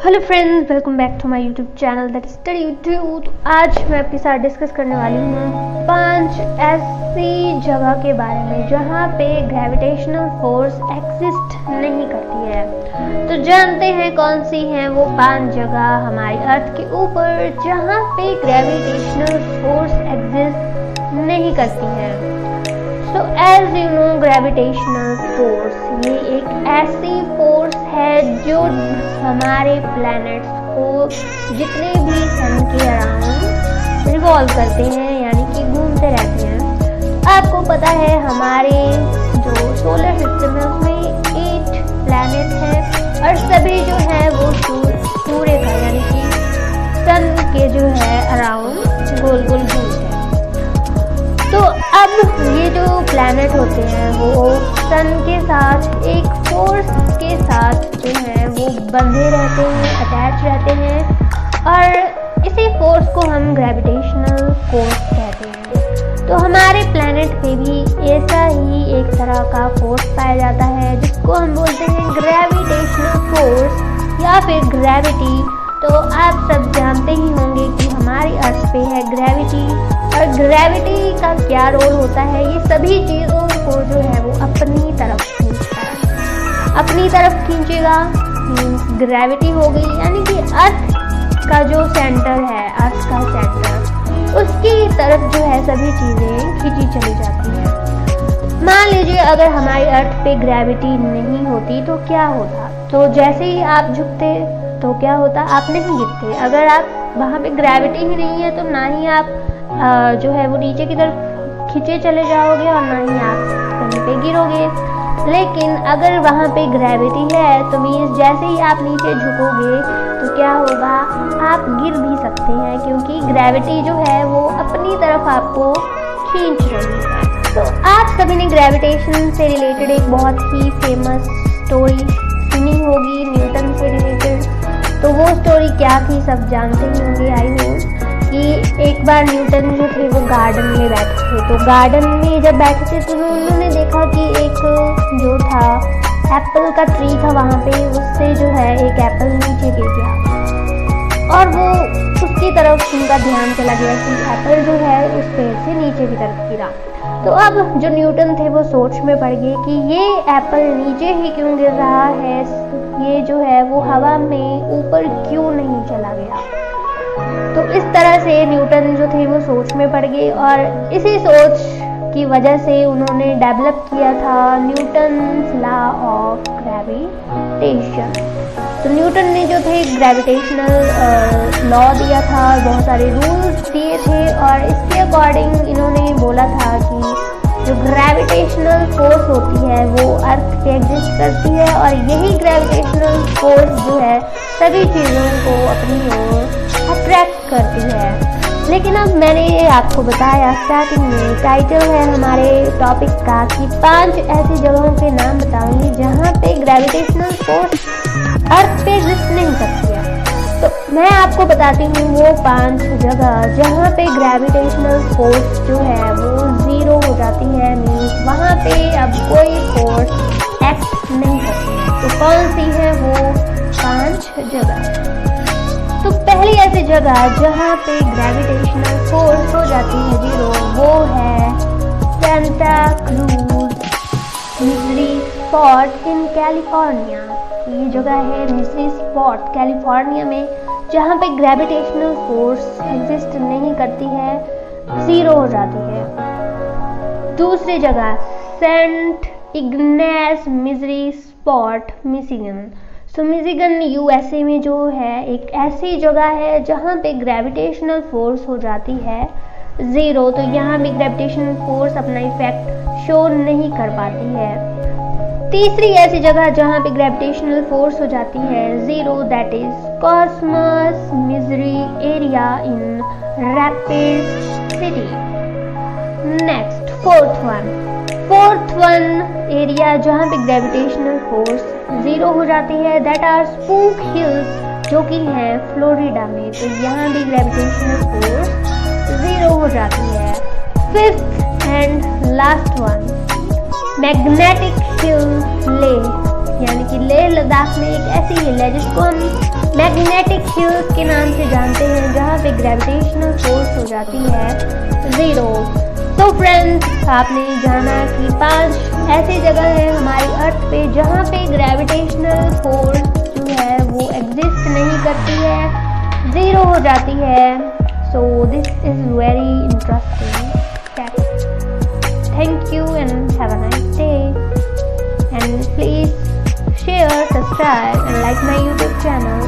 Hello friends, welcome back to my YouTube channel that study with you. तो आज मैं आपके साथ डिस्कस करने वाली हूँ 5 ऐसी जगह के बारे में जहाँ पे ग्रेविटेशनल फोर्स एग्जिस्ट नहीं करती है। तो जानते हैं कौन सी हैं वो 5 जगह हमारी अर्थ के ऊपर जहाँ पे ग्रेविटेशनल फोर्स एग्जिस्ट नहीं करती है। So as you know, gravitational force ये एक ऐसी फोर्स है जो हमारे प्लैनेट्स को जितने भी सन के अराउंड रिवॉल्व करते हैं, यानी कि घूमते रहते हैं। आपको पता है हमारे जो सोलर सिस्टम है उसमें 8 प्लैनेट हैं और सभी जो है वो सूर्य का यानी कि सन के जो है अराउंड गोल गोल घूमते हैं। तो अब ये जो प्लैनेट होते हैं वो सन के साथ एक फोर्स के साथ जो है वो बंधे रहते हैं, अटैच रहते हैं और इसी फोर्स को हम ग्रेविटेशनल फोर्स कहते हैं। तो हमारे प्लैनेट पे भी ऐसा ही एक तरह का फोर्स पाया जाता है जिसको हम बोलते हैं ग्रेविटेशनल फोर्स या फिर ग्रेविटी। तो आप सब जानते ही होंगे कि हमारी अर्थ पे है ग्रेविटी, और ग्रेविटी का क्या रोल होता है, ये सभी चीज़ों को जो है वो अपनी तरफ खींचता है। अपनी तरफ खींचेगा मीन्स ग्रेविटी हो गई, यानी कि अर्थ का जो सेंटर है, अर्थ का सेंटर, उसकी तरफ जो है सभी चीज़ें खींची चली जाती हैं। मान लीजिए अगर हमारी अर्थ पे ग्रेविटी नहीं होती तो क्या होता। तो जैसे ही आप झुकते तो क्या होता, आप नहीं गिरते। अगर आप वहाँ पे ग्रेविटी ही नहीं है तो ना ही आप जो है वो नीचे की तरफ खींचे चले जाओगे और ना ही आप कहीं पे गिरोगे। लेकिन अगर वहाँ पे ग्रेविटी है तो मीन्स जैसे ही आप नीचे झुकोगे तो क्या होगा, आप गिर भी सकते हैं, क्योंकि ग्रेविटी जो है वो अपनी तरफ आपको खींच रही है। तो आप सभी ने ग्रेविटेशन से रिलेटेड एक बहुत ही फेमस स्टोरी सुनी होगी, न्यूटन से रिलेटेड। तो वो स्टोरी क्या थी सब जानते ही होंगे आई होप कि एक बार न्यूटन जो थे वो गार्डन में बैठे थे। तो गार्डन में जब बैठे थे तो उन्होंने देखा कि एक जो था एप्पल का ट्री था, वहाँ पे उससे जो है एक एप्पल नीचे गिर गया और वो उसकी तरफ उनका ध्यान चला गया कि एप्पल जो है उस पेड़ से नीचे की तरफ गिरा। तो अब जो न्यूटन थे वो सोच में पड़ गए कि ये एप्पल नीचे ही क्यों गिर रहा है, ये जो है वो हवा में ऊपर क्यों नहीं चला गया। तो इस तरह से न्यूटन जो थे वो सोच में पड़ गए और इसी सोच की वजह से उन्होंने डेवलप किया था न्यूटन्स लॉ ऑफ ग्रेविटेशन। तो न्यूटन ने जो थे ग्रेविटेशनल लॉ दिया था, बहुत सारे रूल्स दिए थे और इसके अकॉर्डिंग इन्होंने बोला था कि जो ग्रेविटेशनल फोर्स होती है वो अर्थ पे एग्जिस्ट करती है और यही ग्रेविटेशनल फोर्स जो है सभी चीज़ों को अपनी ओर अट्रैक्ट करती है। लेकिन अब मैंने आपको बताया स्टार्टिंग में, टाइटल है हमारे टॉपिक का कि 5 ऐसी जगहों के नाम बताऊंगी जहाँ पे ग्रेविटेशनल फोर्स अर्थ पे एग्जिस्ट नहीं करती है। तो मैं आपको बताती हूँ वो 5 जगह जहाँ पे ग्रेविटेशनल फोर्स जो है वो 0 हो जाती है, मीन्स वहाँ पे अब कोई फोर्स एक्ट नहीं करती है। तो कौन सी है वो 5 जगह। तो पहली ऐसी जगह जहाँ पे ग्रेविटेशनल फोर्स हो जाती है 0, वो है Santa cruise misery spot in California. ये जगह है मिजरी स्पॉट कैलिफोर्निया में, जहाँ पे ग्रेविटेशनल फोर्स एग्जिस्ट नहीं करती है, 0 हो जाती है। दूसरी जगह saint Ignace mystery spot Michigan. So Michigan USA में जो है एक ऐसी जगह है जहाँ पे ग्रेविटेशनल फोर्स हो जाती है 0। तो यहाँ भी ग्रेविटेशनल फोर्स अपना इफेक्ट शो नहीं कर पाती है। तीसरी ऐसी जगह जहाँ पे ग्रेविटेशनल फोर्स हो जाती है 0, that is cosmos misery area in rapid city. Next fourth one area जहाँ पे ग्रेविटेशनल फोर्स 0 हो जाती है, दैट आर स्पूक हिल्स, जो कि है फ्लोरिडा में। तो यहाँ भी ग्रेविटेशनल फोर्स 0 हो जाती है। Fifth and last one, magnetic hill Leh, यानी कि लेह लद्दाख में एक ऐसी हिल है जिसको हम मैग्नेटिक हिल्स के नाम से जानते हैं, जहाँ पे ग्रेविटेशनल फोर्स हो जाती है 0। तो फ्रेंड्स, आपने जाना कि 5 ऐसी जगह है हमारी अर्थ पे जहाँ पे ग्रेविटेशनल फोर्स जो है वो एग्जिस्ट नहीं करती है, 0 हो जाती है। So this is very interesting fact. Thank you and have a nice day and please share, subscribe and like my YouTube channel.